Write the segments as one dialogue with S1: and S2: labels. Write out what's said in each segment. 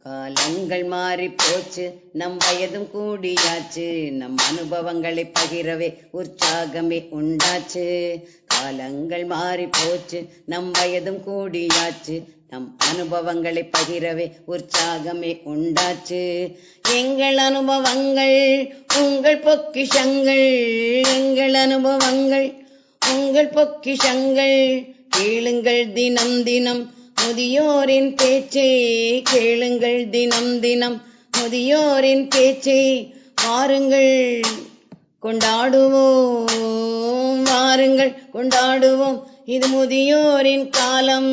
S1: காலங்கள் மாறி போச்சு, நம் வயதும் கூடியாச்சு, நம் அனுபவங்களை பகிரவே உற்சாகமே உண்டாச்சு. காலங்கள் மாறி போச்சு, நம் வயதும் கூடியாச்சு, நம் அனுபவங்களை பகிரவே உற்சாகமே உண்டாச்சு. எங்கள் அனுபவங்கள் உங்கள் பொக்கிஷங்கள், எங்கள் அனுபவங்கள் உங்கள் பொக்கிஷங்கள். கேளுங்கள் தினம் தினம் முதியோரின் பேச்சை, கேளுங்கள் தினம் தினம் முதியோரின் பேச்சை. வாருங்கள் கொண்டாடுவோம், வாருங்கள் கொண்டாடுவோம், இது முதியோரின் காலம்.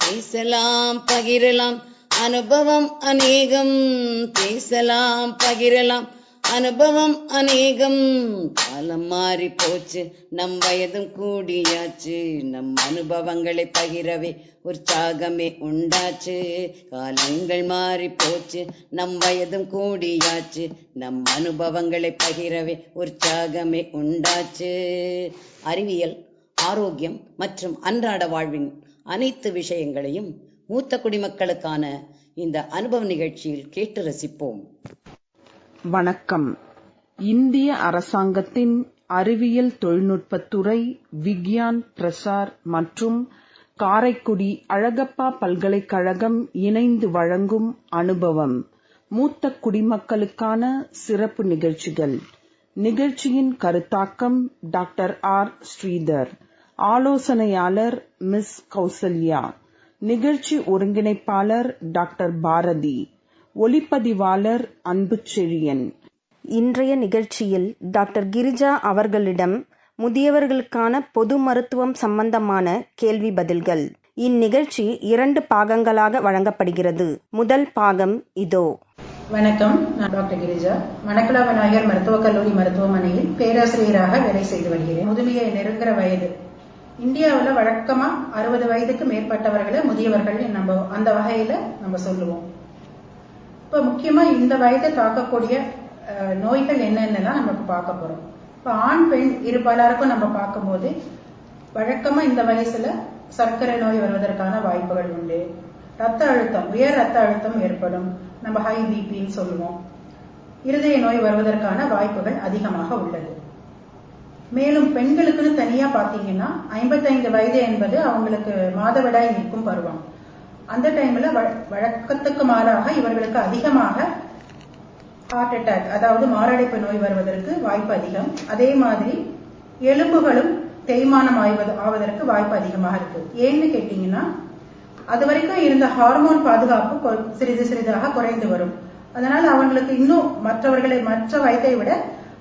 S1: பேசலாம் பகிரலாம் அனுபவம் அநேகம், பேசலாம் பகிரலாம் அனுபவம் அநேகம். காலம் மாறி போச்சு, நம் வயதும் கூடியாச்சு, நம் அனுபவங்களை பகிரவே உற்சாகமே உண்டாச்சு. காலங்கள் மாறி போச்சு, நம் வயதும் கூடியாச்சு, நம் அனுபவங்களை பகிரவே உற்சாகமே உண்டாச்சு. அறிவியல், ஆரோக்கியம் மற்றும் அன்றாட வாழ்வின் அனைத்து விஷயங்களையும் மூத்த குடிமக்களுக்கான இந்த அனுபவ நிகழ்ச்சியில் கேட்டு ரசிப்போம்.
S2: வணக்கம். இந்திய அரசாங்கத்தின் அறிவியல் தொழில்நுட்பத்துறை, விக்யான் பிரசார் மற்றும் காரைக்குடி அழகப்பா பல்கலைக்கழகம் இணைந்து வழங்கும் அனுபவம் மூத்த குடிமக்களுக்கான சிறப்பு நிகழ்ச்சிகள். நிகழ்ச்சியின் கருத்தாக்கம் டாக்டர் ஆர். ஸ்ரீதர், ஆலோசனையாளர் மிஸ் கௌசல்யா, நிகழ்ச்சி ஒருங்கிணைப்பாளர் டாக்டர் பாரதி, ஒளிப்பதிவாளர் அன்புச்செழியன்.
S3: இன்றைய நிகழ்ச்சியில் டாக்டர் கிரிஜா அவர்களிடம் முதியவர்களுக்கான பொது மருத்துவம் சம்பந்தமான கேள்வி பதில்கள். இந்நிகழ்ச்சி 2 பாகங்களாக வழங்கப்படுகிறது. முதல் பாகம் இதோ.
S4: வணக்கம், நான் டாக்டர் கிரிஜா. மணக்குள விநாயகர் மருத்துவக் கல்லூரி மருத்துவமனையில் பேராசிரியராக வேலை செய்து வருகிறேன். முதுமையை நெருங்குற வயது இந்தியாவில் வழக்கமா 60 வயதுக்கு மேற்பட்டவர்களை முதியவர்கள் நம்ம அந்த வகையில நம்ம சொல்லுவோம். இப்ப முக்கியமா இந்த வயதை தாக்கக்கூடிய நோய்கள் என்னென்னலாம் நமக்கு பார்க்க போறோம். இப்ப ஆண் பெண் இருபாலருக்கும் நம்ம பார்க்கும்போது வழக்கமா இந்த வயசுல சர்க்கரை நோய் வருவதற்கான வாய்ப்புகள் உண்டு. ரத்த அழுத்தம், உயர் ரத்த அழுத்தம் ஏற்படும், நம்ம ஹை பிபின்னு சொல்லுவோம். இருதய நோய் வருவதற்கான வாய்ப்புகள் அதிகமாக உள்ளது. மேலும் பெண்களுக்குன்னு தனியா பாத்தீங்கன்னா 55 வயது என்பது அவங்களுக்கு மாதவிடாய் நிற்கும் பருவம். அந்த டைம்ல வழக்கத்துக்கு மாறாக இவர்களுக்கு அதிகமாக ஹார்ட் அட்டாக், அதாவது மாரடைப்பு நோய் வருவதற்கு வாய்ப்பு அதிகம். அதே மாதிரி எலும்புகளும் தேய்மானம் ஆவதற்கு வாய்ப்பு அதிகமாக இருக்கு. ஏன்னு கேட்டீங்கன்னா அது வரைக்கும் இருந்த ஹார்மோன் பாதுகாப்பு சிறிது சிறிதாக குறைந்து வரும். அதனால அவங்களுக்கு இன்னும் மற்ற வயதை விட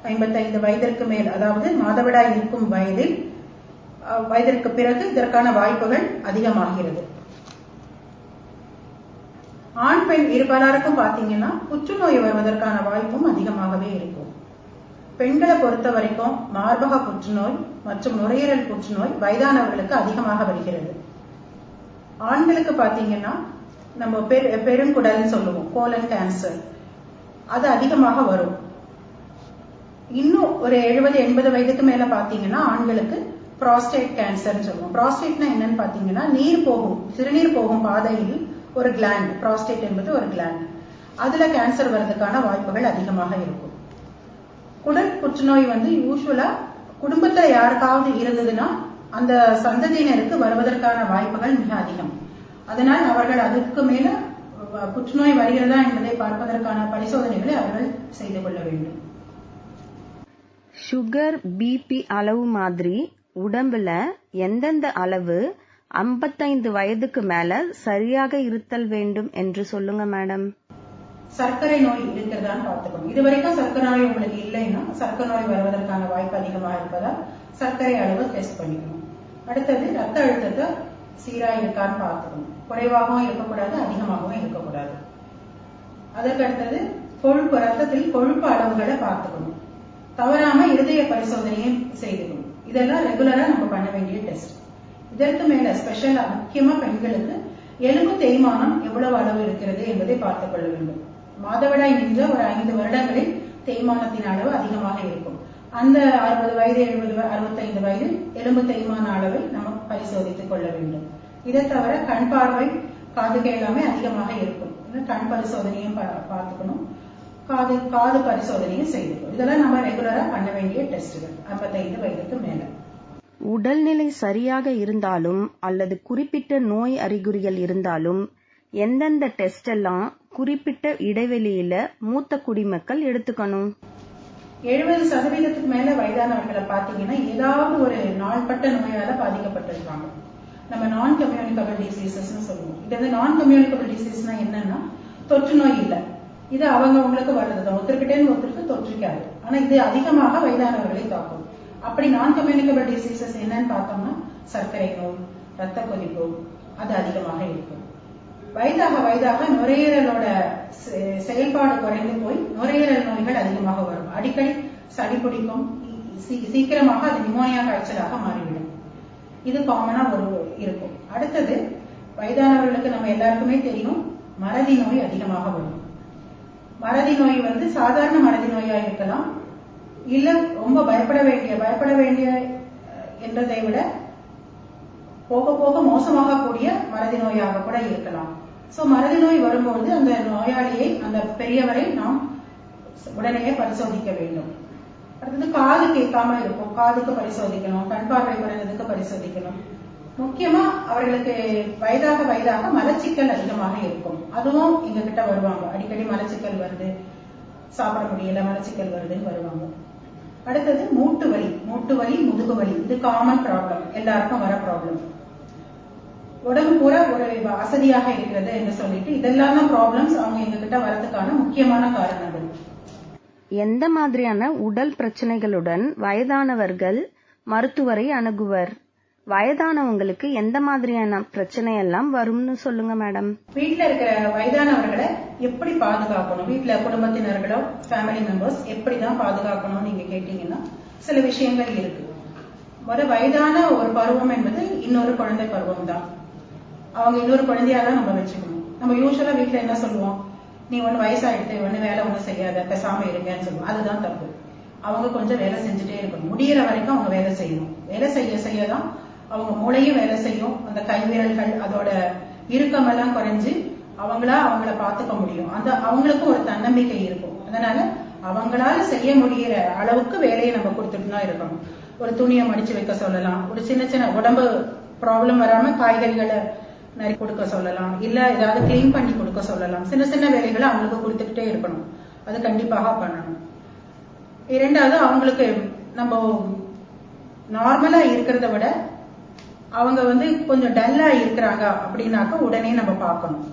S4: 55 வயதிற்கு மேல், அதாவது மாதவிடாய் நிற்கும் வயதிற்கு பிறகு இதற்கான வாய்ப்புகள் அதிகமாகிறது. ஆண் பெண் இருபாலருக்கும் பாத்தீங்கன்னா புற்றுநோய் வருவதற்கான வாய்ப்பும் அதிகமாகவே இருக்கும். பெண்களை பொறுத்த வரைக்கும் மார்பக புற்றுநோய் மற்றும் நுரையீரல் புற்றுநோய் வயதானவர்களுக்கு அதிகமாக வருகிறது. ஆண்களுக்கு பாத்தீங்கன்னா நம்ம பெருங்குடல்னு சொல்லுவோம், கோலன் கேன்சர், அது அதிகமாக வரும். இன்னும் ஒரு 70-80 வயதுக்கு மேல பாத்தீங்கன்னா ஆண்களுக்கு புரோஸ்டேட் கேன்சர் சொல்லுவோம். புரோஸ்டேட்னா என்னன்னு பாத்தீங்கன்னா சிறுநீர் போகும் பாதையில் ஒரு கிளாண்ட், புரோஸ்டேட் என்பது ஒரு கிளாண்ட், அதுல கேன்சர் வர்றதுக்கான வாய்ப்புகள் அதிகமாக இருக்கும். குடல் புற்றுநோய் யூசுவலா குடும்பத்துல யாருக்காவது இருந்ததுன்னா அந்த சந்ததியினருக்கு வருவதற்கான வாய்ப்புகள் மிக அதிகம். அதனால் அவர்கள் அதுக்கு மேல புற்றுநோய் வருகிறதா என்பதை பார்ப்பதற்கான பரிசோதனைகளை அவர்கள் செய்து கொள்ள வேண்டும்.
S3: சுகர், பிபி அளவு மாதிரி உடம்புல எந்தெந்த அளவு 55 வயதுக்கு மேல சரியாக இருத்தல் வேண்டும் என்று சொல்லுங்க மேடம்.
S4: சர்க்கரை நோய் இருக்கிறதான்னு பார்த்துக்கணும். இது வரைக்கும் சர்க்கரை நோய் உங்களுக்கு இல்லைன்னா சர்க்கரை நோய் வருவதற்கான வாய்ப்பு அதிகமாக இருப்பதால் சர்க்கரை அளவு டெஸ்ட் பண்ணிக்கணும். அடுத்தது ரத்த அழுத்தத்தை சீரா இருக்கான்னு பார்த்துக்கணும். குறைவாகவும் இருக்கக்கூடாது, அதிகமாகவும் இருக்கக்கூடாது. அதற்கு அடுத்தது ரத்தத்தில் கொழுப்பு அளவுகளை பார்த்துக்கணும். தவறாம இருதய பரிசோதனையும் செய்துக்கணும். இதெல்லாம் ரெகுலரா நம்ம பண்ண வேண்டிய டெஸ்ட். இதற்கு மேல ஸ்பெஷலா முக்கியமா பெண்களுக்கு எலும்பு தேய்மானம் எவ்வளவு அளவு இருக்கிறது என்பதை பார்த்துக் கொள்ள வேண்டும். மாதவிடாய் நின்ற ஒரு 5 வருடங்களில் தேய்மானத்தின் அளவு அதிகமாக இருக்கும். அந்த 60 வயது, 70, 65 வயது எலும்பு தேய்மான அளவை நம்ம பரிசோதித்துக் கொள்ள வேண்டும். இதை தவிர கண் பார்வை, காது கேளாமை அதிகமாக இருக்கும். கண் பரிசோதனையும் பார்த்துக்கணும், காது பரிசோதனையும் செய்யணும். இதெல்லாம் நம்ம ரெகுலரா பண்ண வேண்டிய டெஸ்ட்கள் 55 வயதுக்கு மேல.
S3: உடல்நிலை சரியாக இருந்தாலும் அல்லது குறிப்பிட்ட நோய் அறிகுறிகள் இருந்தாலும் எந்தெந்த டெஸ்ட் எல்லாம் குறிப்பிட்ட இடைவெளியில மூத்த குடிமக்கள் எடுத்துக்கணும்?
S4: 70% மேல வயதானவர்களை பாத்தீங்கன்னா ஏதாவது ஒரு நாள்பட்ட நோயால பாதிக்கப்பட்டிருக்காங்க. நம்ம நான் கம்யூனிகபிள் டிசீசஸ் சொல்லுவோம். இது வந்து நான் கம்யூனிகபிள் டிசீஸ்னா என்னன்னா தொற்று நோய் இல்ல, இது அவங்களுக்கு வர்றதுதான். ஒருத்தருக்கிட்டே ஒருத்தருக்கு தொற்றுக்காது. ஆனா இது அதிகமாக வயதானவர்களை தாக்கும். அப்படி நான் கம்யூனிகபிள் டிசீசஸ் என்னன்னு பார்த்தோம்னா சர்க்கரை நோய், ரத்த கொதிப்பு, அது அதிகமாக இருக்கும். வயதாக நுரையீரலோட செயல்பாடு குறைந்து போய் நுரையீரல் நோய்கள் அதிகமாக வரும். அடிக்கடி சளி பிடிக்கும், சீக்கிரமாக அது நிமோனியா காய்ச்சலாக மாறிவிடும். இது காமனா இருக்கும். அடுத்தது வயதானவர்களுக்கு நம்ம எல்லாருக்குமே தெரியும், மறதி நோய் அதிகமாக வரும். மறதி நோய் வந்து சாதாரண மறதி நோயா இருக்கலாம், இல்ல ரொம்ப பயப்பட வேண்டிய என்றதை விட போக போக மோசமாக கூடிய மறதி நோயாக கூட இருக்கலாம். சோ மறதி நோய் வரும்போது அந்த நோயாளியை, அந்த பெரியவரை நாம் உடனே பரிசோதிக்க வேண்டும். அடுத்தது காது கேட்காம இருக்கும், காதுக்கு பரிசோதிக்கணும். கண் பார்வை குறைந்ததுக்கு பரிசோதிக்கணும். முக்கியமா அவர்களுக்கு வயதாக மலச்சிக்கல் அதிகமாக இருக்கும். அதுவும் எங்க கிட்ட வருவாங்க. அடிக்கடி மலச்சிக்கல் வருது, சாப்பிட முடியல, மலச்சிக்கல் வருதுன்னு வருவாங்க. அடுத்தது மூட்டு வலி, முதுகு வலி. இது காமன் ப்ராப்ளம், எல்லாருக்கும் வர ப்ராப்ளம். உடம்பு பூரா ஒரு அசதியாக இருக்கிறது என்று சொல்லிட்டு இதெல்லாம் தான் ப்ராப்ளம்ஸ் அவங்க எங்க கிட்ட வரதுக்கான முக்கியமான காரணங்கள்.
S3: எந்த மாதிரியான உடல் பிரச்சனைகளுடன் வயதானவர்கள் மருத்துவரை அணுகுவர்? வயதானவங்களுக்கு எந்த மாதிரியான பிரச்சனை எல்லாம் வரும்னு சொல்லுங்க மேடம்.
S4: வீட்டுல இருக்கிற வயதானவர்களை எப்படி பாதுகாக்கணும், வீட்டுல குடும்பத்தினர்களோ ஃபேமிலி மெம்பர்ஸ் எப்படிதான் பாதுகாக்கணும் நீங்க கேட்டீங்கன்னா சில விஷயங்கள் இருக்கு. வயதான ஒரு பருவம் என்பது இன்னொரு குழந்தை பருவம் தான். அவங்க இன்னொரு குழந்தையாதான் நம்ம வச்சுக்கணும். நம்ம யூஸ்வலா வீட்டுல என்ன சொல்லுவோம், நீ ஒண்ணு வயசாயிடுத்து, ஒண்ணு வேலை ஒண்ணு செய்யாத, பேசாம இருங்கன்னு சொல்லுவோம். அதுதான் தப்பு. அவங்க கொஞ்சம் வேலை செஞ்சுட்டே இருக்கணும். முடியற வரைக்கும் அவங்க வேலை செய்யணும். வேலை செய்யதான் அவங்க மூளையும் வேலை செய்யும். அந்த கைவிரல்கள் அதோட இறுக்கமெல்லாம் குறைஞ்சு அவங்கள பாத்துக்க முடியும். அவங்களுக்கும் ஒரு தன்னம்பிக்கை இருக்கும். அதனால அவங்களால செய்ய முடிகிற அளவுக்கு வேலையை நம்ம கொடுத்துட்டு தான் இருக்கணும். ஒரு துணியை மடிச்சு வைக்க சொல்லலாம், ஒரு சின்ன உடம்பு ப்ராப்ளம் வராம காய்கறிகளை நிறைய கொடுக்க சொல்லலாம், இல்ல ஏதாவது கிளீன் பண்ணி கொடுக்க சொல்லலாம். சின்ன வேலைகளை அவங்களுக்கு கொடுத்துக்கிட்டே இருக்கணும். அது கண்டிப்பாக பண்ணணும். இரண்டாவது, அவங்களுக்கு நம்ம நார்மலா இருக்கிறத விட அவங்க வந்து கொஞ்சம் டல்லா இருக்கிறாங்க அப்படின்னாக்க உடனே நம்ம பார்க்கணும்.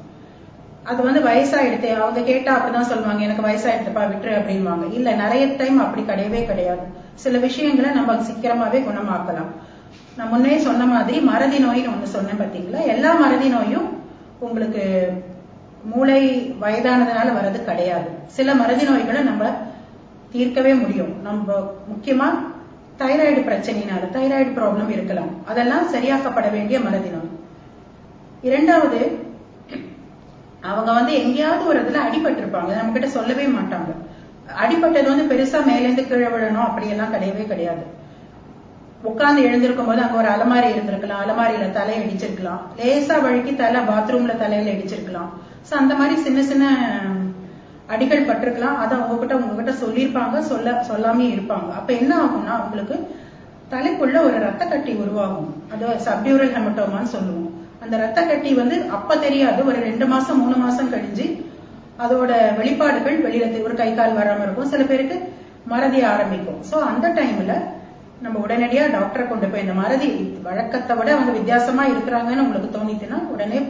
S4: அது வயசாயிடுத்து, அவங்க கேட்டா அப்படிதான் சொல்லுவாங்க, எனக்கு வயசாயிடுத்துப்பா விட்டுரு அப்படின்வாங்க. இல்ல, நிறைய டைம் அப்படி கிடையவே கிடையாது. சில விஷயங்களை நம்ம சீக்கிரமாவே குணமாக்கலாம். நான் முன்னே சொன்ன மாதிரி மறதி நோயின்னு ஒண்ணு சொன்னேன் பாத்தீங்களா, எல்லா மறதி நோயும் உங்களுக்கு மூளை வயதானதுனால வர்றது கிடையாது. சில மறதி நோய்களை நம்ம தீர்க்கவே முடியும். நம்ம முக்கியமா தைராய்டு பிரச்சனைனால தைராய்டு ப்ராப்ளம் இருக்கலாம், அதெல்லாம் சரியாக்கப்பட வேண்டிய மறதி நோய். இரண்டாவது, அவங்க எங்கேயாவது ஒரு இடத்துல அடிபட்டு இருப்பாங்க, நம்ம கிட்ட சொல்லவே மாட்டாங்க. அடிபட்டது பெருசா மேலேந்து கீழே விழணும் அப்படியெல்லாம் கிடையவே கிடையாது. உட்கார்ந்து எழுந்திருக்கும் போது அங்க ஒரு அலமாரி இருந்திருக்கலாம், அலமாரியில தலை இடிச்சிருக்கலாம், லேசா வழுக்கி தலை பாத்ரூம்ல தலையில இடிச்சிருக்கலாம். சோ அந்த மாதிரி சின்ன அடிகள் பட்டிருக்கலாம். அதை உங்ககிட்ட சொல்லியிருப்பாங்க, சொல்லாமே இருப்பாங்க. அப்ப என்ன ஆகும்னா உங்களுக்கு தலைக்குள்ள ஒரு ரத்த கட்டி உருவாகும். அது சப்டியூரல் ஹெமட்டோமான்னு சொல்லுவோம். அந்த ரத்த கட்டி அப்ப தெரியாது, ஒரு 2 மாசம் 3 மாசம் கழிஞ்சு அதோட வெளிப்பாடுகள் வெளியில ஒரு கை கால் வராம இருக்கும். சில பேருக்கு மறதி ஆரம்பிக்கும். சோ அந்த டைம்ல நம்ம உடனடியா டாக்டரை கொண்டு போய், இந்த மறதி வழக்கத்தை விட அவங்க வித்தியாசமா இருக்கிறாங்கன்னு உங்களுக்கு தோணிச்சுன்னா உடனே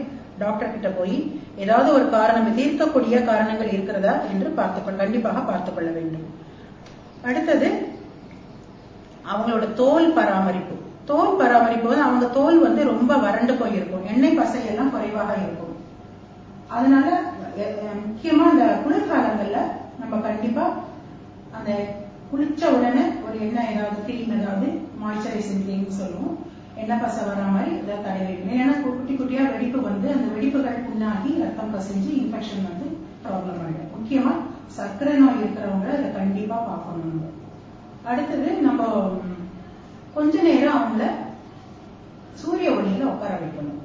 S4: டாக்டர் கிட்ட போய் ஏதாவது ஒரு காரணம், தீர்க்கக்கூடிய காரணங்கள் இருக்கிறதா என்று கண்டிப்பாக பார்த்துக் கொள்ள வேண்டும். அடுத்தது அவங்களோட தோல் பராமரிப்பு. அவங்க தோல் ரொம்ப வறண்டு போயிருக்கும், எண்ணெய் பசை எல்லாம் குறைவாக இருக்கும். அதனால முக்கியமா இந்த குளிர்காலங்கள்ல நம்ம கண்டிப்பா அந்த குளிச்ச உடனே ஒரு எண்ணெய் ஏதாவது கிரீம், ஏதாவது மாய்ஸ்சரைசிங் கிரீம் சொல்லுவோம், எண்ணெய் பசை வர மாதிரி இதை தடவிக்கணும். ஏன்னா குட்டி குட்டியா வெடிப்பு அந்த வெடிப்புகள் புண்ணாகி ரத்தம் பசைஞ்சு இன்ஃபெக்ஷன் ப்ராப்ளம் ஆயிடும். முக்கியமா சர்க்கரை நோய் இருக்கிறவங்க இதை கண்டிப்பா பார்க்கணும். அடுத்தது நம்ம கொஞ்ச நேரம் அவங்கள சூரிய ஒளியில உட்கார வைக்கணும்.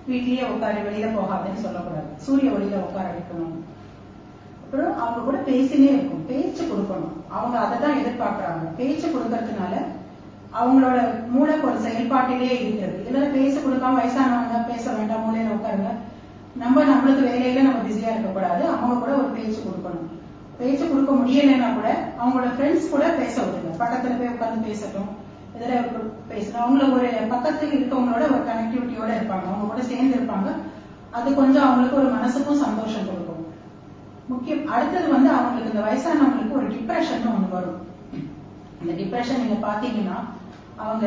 S4: வீட்லயே உட்கார, வெளியில போகாதுன்னு சொல்லக்கூடாது. சூரிய ஒளியில உட்கார வைக்கணும். அப்புறம் அவங்க கூட பேசினே இருக்கும், பேச்சு கொடுக்கணும். அவங்க அதை தான் எதிர்பார்க்கறாங்க. பேச்சு கொடுக்கறதுனால அவங்களோட மூளை ஒரு செயல்பாட்டிலே இருக்கிறது. இதெல்லாம் பேச கொடுக்காம வயசானவங்க பேச வேண்டாம், மூலையில உட்காருங்க, நம்மளுக்கு வேலையில நம்ம பிஸியா இருக்கக்கூடாது. அவங்க கூட ஒரு பேச்சு கொடுக்கணும். பேச்சு கொடுக்க முடியலைன்னா கூட அவங்களோட ஃப்ரெண்ட்ஸ் கூட பேச விடுங்க. பக்கத்துல போய் உட்கார்ந்து பேசட்டும், இதுல பேசணும். அவங்களுக்கு ஒரு பக்கத்துல இருக்கவங்களோட ஒரு கனெக்டிவிட்டியோட இருப்பாங்க, அவங்க கூட சேர்ந்து இருப்பாங்க. அது கொஞ்சம் அவங்களுக்கு ஒரு மனசுக்கும் சந்தோஷம் கொடுக்கும். முக்கியம். அடுத்தது அவங்களுக்கு இந்த வயசானவங்களுக்கு ஒரு டிப்ரெஷன் ஒண்ணு வரும். இந்த டிப்ரெஷன் நீங்க பாத்தீங்கன்னா, அவங்க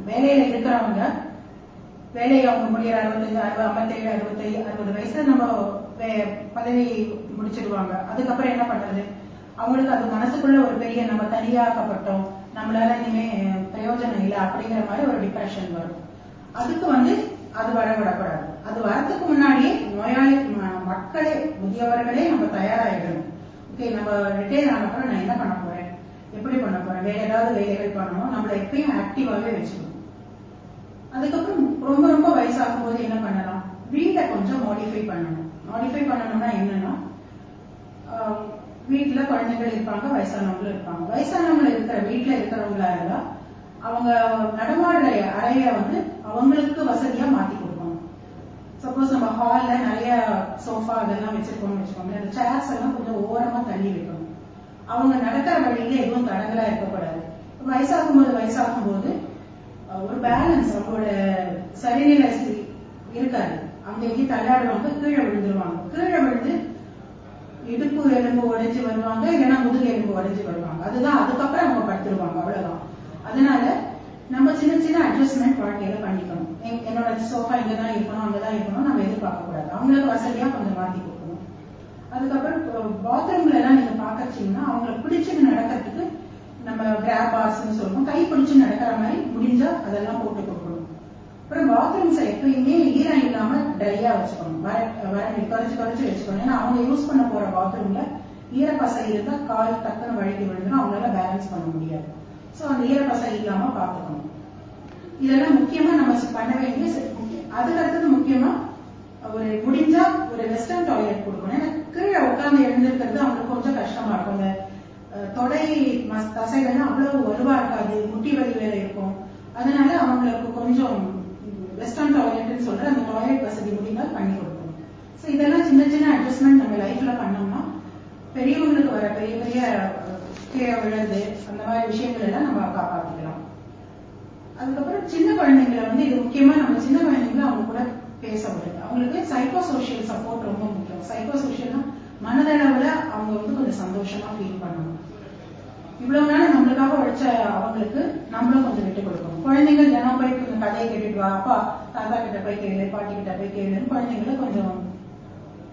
S4: வேலையில இருக்கிறவங்க, வேலையை அவங்க முடிகிற 65, 57, 60 வயசுல நம்ம பதவி முடிச்சிடுவாங்க. அதுக்கப்புறம் என்ன பண்றது? அவங்களுக்கு அது மனசுக்குள்ள ஒரு பெரிய நம்ம தனியாக்கப்பட்டோம், நம்மளால இனிமே பிரயோஜனம் இல்லை அப்படிங்கிற மாதிரி ஒரு டிப்ரெஷன் வரும். அதுக்கு அது வரவிடக்கூடாது. அது வரத்துக்கு முன்னாடியே நோயாளி மக்களே, முதியவர்களே நம்ம தயாராகிடணும். ஓகே, நம்ம ரிட்டையர் ஆனப்பறம் நான் என்ன பண்ண போறேன், எப்படி பண்ண போறேன், வேற ஏதாவது வேலைகள் பண்ணணும், நம்மளை எப்பயும் ஆக்டிவாவே வச்சுக்கணும். அதுக்கப்புறம் ரொம்ப ரொம்ப வயசாகும் போது என்ன பண்ணலாம், வீட்டை கொஞ்சம் மாடிஃபை பண்ணணும். மாடிஃபை பண்ணணும்னா என்னன்னா, வீட்டுல குழந்தைகள் இருப்பாங்க, வயசானவங்களும் இருப்பாங்க. வயசானவங்க இருக்கிற வீட்டுல இருக்கிறவங்களா இருந்தா அவங்க நடமாடுற அறைய அவங்களுக்கு வசதியா மாத்தி கொடுக்கணும். சப்போஸ் நம்ம ஹால்ல நிறைய சோஃபா அதெல்லாம் வச்சிருக்கோம்னு வச்சுக்கோங்க, அந்த சேர்ஸ் எல்லாம் கொஞ்சம் ஓரமா தள்ளி வைக்கணும். அவங்க நடக்கிற வழியில எதுவும் தடங்களா இருக்கக்கூடாது. வயசாகும் போது ஒரு பேலன்ஸ், அவங்களோட சரிநிலை இருக்காது. அவங்க எங்கேயும் தள்ளாடுவாங்க, கீழே விழுந்துருவாங்க. கீழே விழுந்து இடுப்பு எலும்பு உடைஞ்சு வருவாங்க, இல்லைன்னா முதுகு எலும்பு உடைஞ்சு வருவாங்க. அதுக்கப்புறம் அவங்க படுத்துருவாங்க, அவ்வளவுதான். அதனால நம்ம சின்ன சின்ன அட்ஜஸ்ட்மெண்ட் வாழ்க்கையில பண்ணிக்கணும். என்னோட சோஃபா இங்கதான் இருக்கணும், அங்கதான் இருக்கணும் நம்ம எதிர்பார்க்க கூடாது. அவங்களுக்கு வசதியா கொஞ்சம் மாத்தி கொடுக்கணும். அதுக்கப்புறம் பாத்ரூம்ல எல்லாம் நீங்க பாக்கச்சீங்கன்னா, அவங்களுக்கு பிடிச்சது நடக்கிறதுக்கு நம்ம கிராப் பார்ஸ்ன்னு சொல்லுவோம், கை பிடிச்சு நடக்கிற மாதிரி முடிஞ்சா அதெல்லாம் போட்டு கொடுக்கணும். அப்புறம் பாத்ரூம்ஸை எப்பயுமே ஈரம் இல்லாம ட்ரையா வச்சுக்கணும், குறைச்சு வச்சுக்கணும். ஏன்னா அவங்க யூஸ் பண்ண போற பாத்ரூம்ல ஈரப்பசை இருந்தா கால் டக்குன்னு வழுக்கி விழுந்துடும், அவங்களால பேலன்ஸ் பண்ண முடியாது. சோ அந்த ஈரப்பசை இல்லாம பாத்துக்கணும். இதெல்லாம் முக்கியமா நம்ம பண்ண வேண்டிய. அதுக்கு அடுத்தது முக்கியமா ஒரு முடிஞ்சா ஒரு வெஸ்டர்ன் டாய்லெட் கொடுக்கணும். ஏன்னா கீழே உட்கார்ந்து எழுந்திருக்கிறது அவங்களுக்கு கொஞ்சம் கஷ்டமா இருக்கும். அந்த தொடை தசைகள்லாம் அவ்வளவு வலுவா இருக்காது, முட்டி வலி வேற இருக்கும். அதனால அவங்களுக்கு கொஞ்சம் வெஸ்டர்ன் டாய்லெட்னு சொல்ற அந்த டாய்லெட் வசதி முடிந்தால் பண்ணி கொடுக்கணும். சோ இதெல்லாம் சின்ன சின்ன அட்ஜஸ்ட்மெண்ட் நம்ம லைஃப்ல பண்ணோம்னா பெரியவங்களுக்கு வர பெரிய பெரிய கீழே விழுது அந்த மாதிரி விஷயங்கள் எல்லாம் நம்ம காப்பாற்றிக்கலாம். அதுக்கப்புறம் சின்ன குழந்தைங்களை இது முக்கியமா நம்ம சின்ன குழந்தைங்களை அவங்க கூட பேச விடுது. அவங்களுக்கு சைக்கோ சோஷியல் சப்போர்ட் ரொம்ப முக்கியம். சைக்கோ சோஷியல்னா மனதளவுல அவங்க கொஞ்சம் சந்தோஷமா ஃபீல் பண்ணணும். இவ்வளவு நாள் நம்மளுக்காக உழைச்ச அவங்களுக்கு நம்மளும் கொஞ்சம் விட்டு கொடுக்கணும். குழந்தைகள் தினம் போய் கொஞ்சம் கதையை கேட்டுட்டு வா, அப்பா தாத்தா கிட்ட போய் கேளு, பாட்டி கிட்ட போய் கேளுன்னு குழந்தைங்களை கொஞ்சம்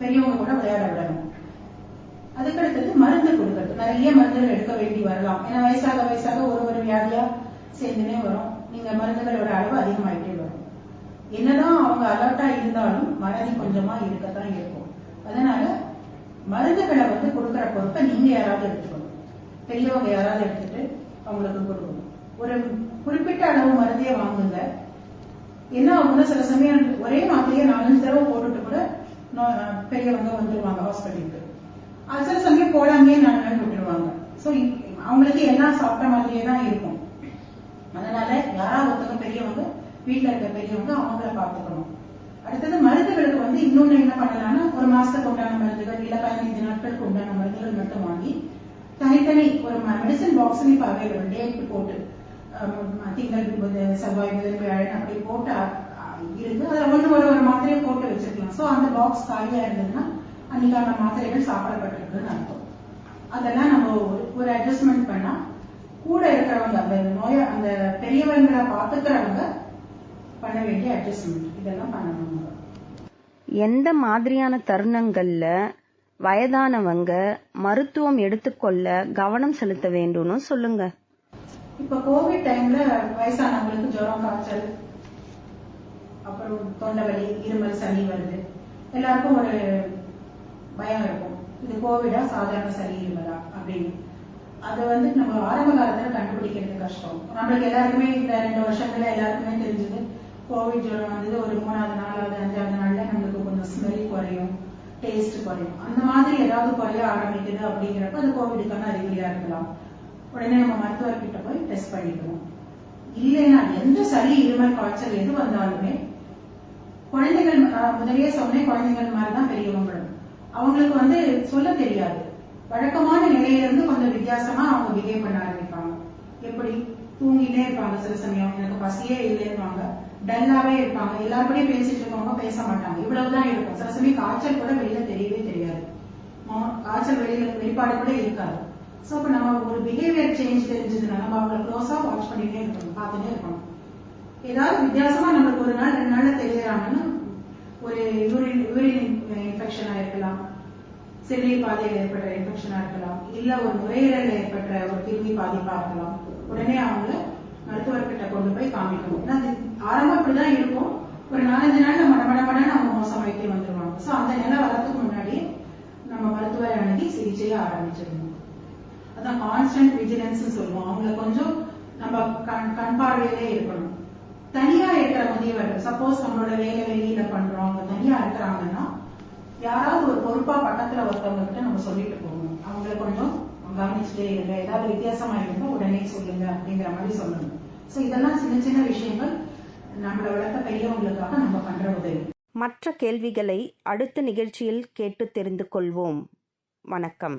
S4: பெரியவங்க கூட விளையாட விடணும். அதுக்கடுத்தது மருந்து கொடுக்கறது. நிறைய மருந்துகள் எடுக்க வேண்டி வரலாம். ஏன்னா வயசாக ஒரு வியாதியா சேர்ந்துனே வரும். நீங்க மருந்துகளோட அளவு அதிகமாயிட்டே வரும். என்னதான் அவங்க அலர்ட்டா இருந்தாலும் மறதி கொஞ்சமா இருக்கத்தான் இருக்கும். அதனால மருந்துகளை கொடுக்கிற பொறுப்பை நீங்க யாராவது எடுத்துக்கணும். பெரியவங்க யாராவது எடுத்துட்டு அவங்களுக்கு கொடுக்கணும். ஒரு குறிப்பிட்ட அளவு மருந்தைய வாங்குங்க. என்ன ஆகும்னா சில சமயம் ஒரே மாத்திரையை 4-5 தடவை போட்டுட்டு கூட பெரியவங்க வந்துருவாங்க ஹாஸ்பிட்டலுக்கு. அது சில சமயம் போடாமே 4 நாள் விட்டுருவாங்க. சோ அவங்களுக்கு எல்லாம் சாப்பிட்ட மாதிரியே தான் இருக்கும். அதனால யாராவது ஒருத்தவங்க பெரியவங்க, வீட்டுல இருக்க பெரியவங்க அவங்கள பாத்துக்கணும். அடுத்தது மருந்துகளுக்கு இன்னொன்னு என்ன பண்ணலாம்னா, ஒரு மாசத்துக்கு உண்டான மருந்துகள் இல்ல 15 நாட்களுக்கு உண்டான மருந்துகள் மட்டும் வாங்கி தனித்தனி ஒரு மெடிசன் பாக்ஸ் இப்ப அவைலபிள் டேட் போட்டு திங்கள் செவ்வாய் முதல் வியாழன் அப்படி போட்டு இருக்கு. அதுல ஒரு மாத்திரையை போட்டு வச்சிருக்கலாம். சோ அந்த பாக்ஸ் காலியா இருந்ததுன்னா அன்னைக்கான மாத்திரைகள் சாப்பிடப்பட்டிருக்குன்னு அர்த்தம். அதெல்லாம் நம்ம ஒரு அட்ஜஸ்ட்மெண்ட் பண்ணா கூட இருக்கிறவங்க, அந்த பெரியவங்களை பாத்துக்கிறவங்க பண்ண வேண்டிய அட்ஜஸ்ட்மெண்ட் இதெல்லாம் பண்ணணும்.
S3: எந்த மாதிரியான தருணங்கள்ல வயதானவங்க மருத்துவம் எடுத்துக்கொள்ள கவனம் செலுத்த வேண்டும்னு சொல்லுங்க.
S4: இப்ப கோவிட் டைம்ல வயசானவங்களுக்கு ஜுரம், காய்ச்சல், அப்புறம் தொண்டவலி, இருமல், சளி வருது. எல்லாருக்கும் ஒரு பயம் இருக்கும், இது கோவிடா சாதாரண சளி இருமலா அப்படின்னு. அது நம்ம ஆரம்ப காலத்துல கண்டுபிடிக்கிறது கஷ்டம். நம்மளுக்கு எல்லாருக்குமே இந்த 2 வருஷத்துல எல்லாருக்குமே தெரிஞ்சது கோவிட் ஜுரம் வந்து ஒரு 3வது 4வது 5வது நாள்ல நம்மளுக்கு கொஞ்சம் ஸ்மெல் குறையும், டேஸ்ட் குறையும். அந்த மாதிரி ஏதாவது குறைய ஆரம்பிக்குது அப்படிங்கிறப்ப அது கோவிடுக்கான அறிகுறியா இருக்கலாம். உடனே நம்ம மருத்துவர்கிட்ட போய் டெஸ்ட் பண்ணிக்கணும். இல்லைன்னா எந்த சளி, இருமல், காய்ச்சல் எது வந்தாலுமே குழந்தைகள், முதலியே சொன்னேன், குழந்தைகள் மாதிரிதான் பெரியவங்களும். அவங்களுக்கு வந்து சொல்ல தெரியாது. வழக்கமான நிலையிலிருந்து கொஞ்சம் வித்தியாசமா அவங்க பிஹேவ் பண்ண ஆரம்பிப்பாங்க. எப்படி? தூங்கிட்டே இருப்பாங்க, சில சமயம் எனக்கு பசியே இல்லைன்னுவாங்க, டல்லாவே இருப்பாங்க, எல்லாருக்கூடயும் பேசிட்டு இருக்கவங்க பேச மாட்டாங்க, இவ்வளவுதான் இருக்கும். சில சமயம் காய்ச்சல் கூட வெளியில தெரியவே தெரியாது, காய்ச்சல் வெளிப்பாடு கூட இருக்காது. சோ இப்ப நம்ம ஒரு பிஹேவியர் சேஞ்ச் தெரிஞ்சதுன்னா நம்ம அவங்களை க்ளோஸா வாட்ச் பண்ணிட்டே இருக்கணும், பார்த்துட்டே இருக்கணும். ஏதாவது வித்தியாசமா நம்மளுக்கு ஒரு நாள் 2 நாள்ல தெரியறாங்கன்னா ஒரு யூரின் இன்ஃபெக்ஷனா இருக்கலாம், சிறுநீர் பாதையில் ஏற்பட்ட இன்ஃபெக்ஷனா இருக்கலாம், இல்ல ஒரு நுரையீரல் ஏற்பட்ட ஒரு கிருமி பாதிப்பா இருக்கலாம். உடனே அவங்கள மருத்துவர்கிட்ட கொண்டு போய் காமிக்கணும். ஏன்னா ஆரம்பம் இப்படிதான் இருக்கும், ஒரு 4-5 நாள்ல மடமடமடன்னு அவங்க மோசமாயிட்டே வந்துருவாங்க. சோ அந்த நிலை வரதுக்கு முன்னாடியே நம்ம மருத்துவரை அணுகி சிகிச்சையை ஆரம்பிச்சிடணும். அதான் கான்ஸ்டன்ட் விஜிலன்ஸ் சொல்லுவோம். அவங்கள கொஞ்சம் நம்ம கண் பார்வையிலே இருக்கணும். தனியா இருக்கிற முதியவர்கள், சப்போஸ் நம்மளோட வேலை வெளியில பண்றோம், அவங்க தனியா இருக்கிறாங்கன்னா யாராவது ஒரு பொறுப்பா பக்கத்துல ஒருத்தவங்க கிட்ட நம்ம சொல்லிட்டு போகணும். அவங்களை கொஞ்சம் கவனிச்சுட்டே இருங்க, ஏதாவது வித்தியாசமா இருந்தா உடனே சொல்லுங்க அப்படிங்கிற மாதிரி சொல்லணும். சோ இதெல்லாம் சின்ன சின்ன விஷயங்கள் நம்மளை வளர்த்த பெரியவங்களுக்காக நம்ம பண்ற உதவி.
S3: மற்ற கேள்விகளை அடுத்த நிகழ்ச்சியில் கேட்டு தெரிந்து கொள்வோம். வணக்கம்.